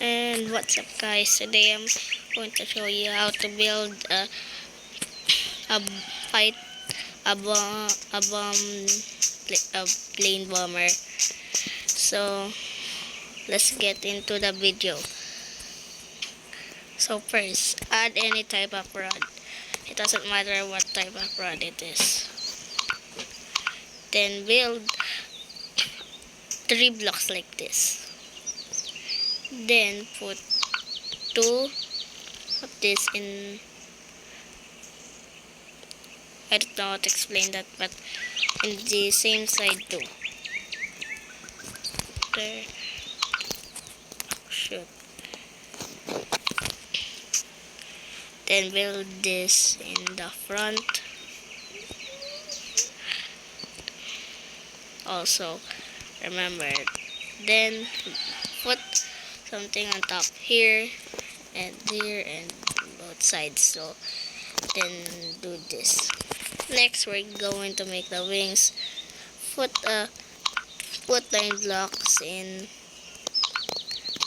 And what's up, guys? Today I'm going to show you how to build a fight a bomb a plane bomber. So let's get into the video. So first, add any type of rod. It doesn't matter what type of rod it is. Then build 3 blocks like this. Then put 2 of this in. I don't know how to explain that, but in the same side too. There. Shoot. Then build this in the front. Also, remember. Then put something on top here and here and both sides. So then do this. Next, we're going to make the wings. Put 9 blocks in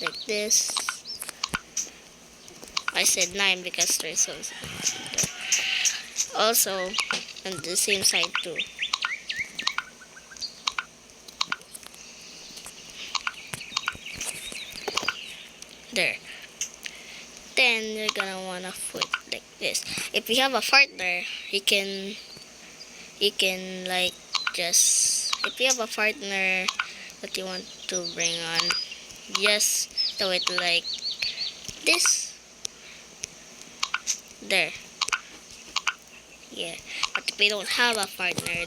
like this. I said 9 because there's also on the same side too. There. Then you're gonna wanna put like this. If you have a partner, you can like just, if you have a partner that you want to bring on, just do it like this. There. Yeah. But if you don't have a partner,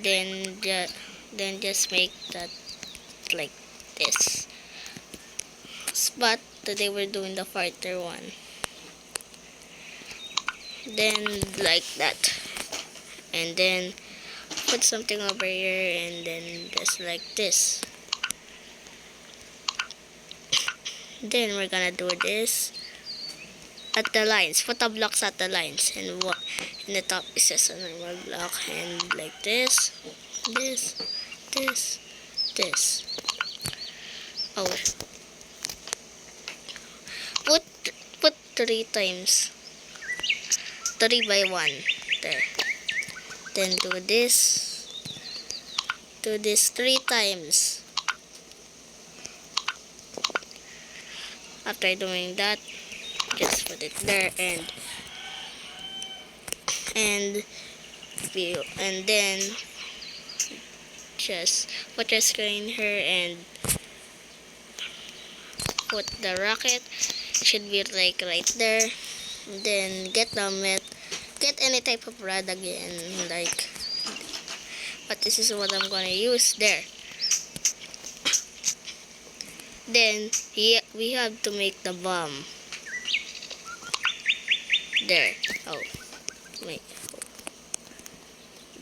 then just make that like this. But today we're doing the partner one. Then like that. And then put something over here and then just like this. Then we're gonna do this at the lines. Put the blocks at the lines, and what in the top is just a normal block, and like this, this. Oh, put 3 times, 3 by 1 there. Then do this 3 times. After doing that, just put it there and then just put your screen here and put the rocket. It should be like right there. And then get any type of rod again, like, but this is what I'm gonna use there. Then we have to make the bomb there. Oh, wait,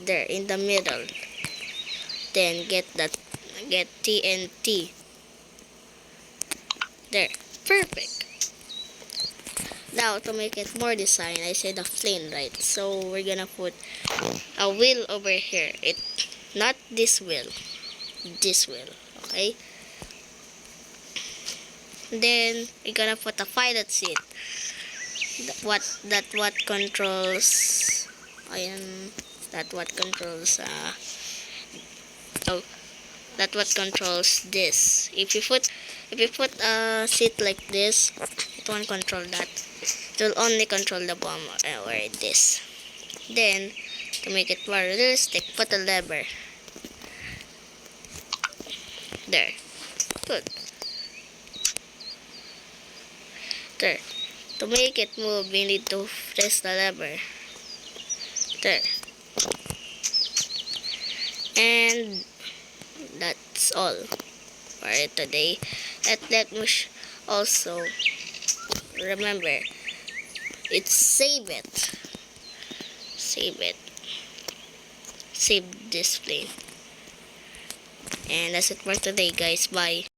there in the middle. Then get TNT there. Perfect. Now to make it more design, I said a plane, right? So we're gonna put a wheel over here. Not this wheel, this wheel. Okay. Then we're gonna put a pilot seat. What controls? That what controls this. If you put a seat like this, it won't control that. It will only control the bomb or this. Then to make it more realistic, put a lever there. Good. There. To make it move, we need to press the lever. There. And that's all for today. And let me also remember, it's save this plane. And that's it for today, guys. Bye.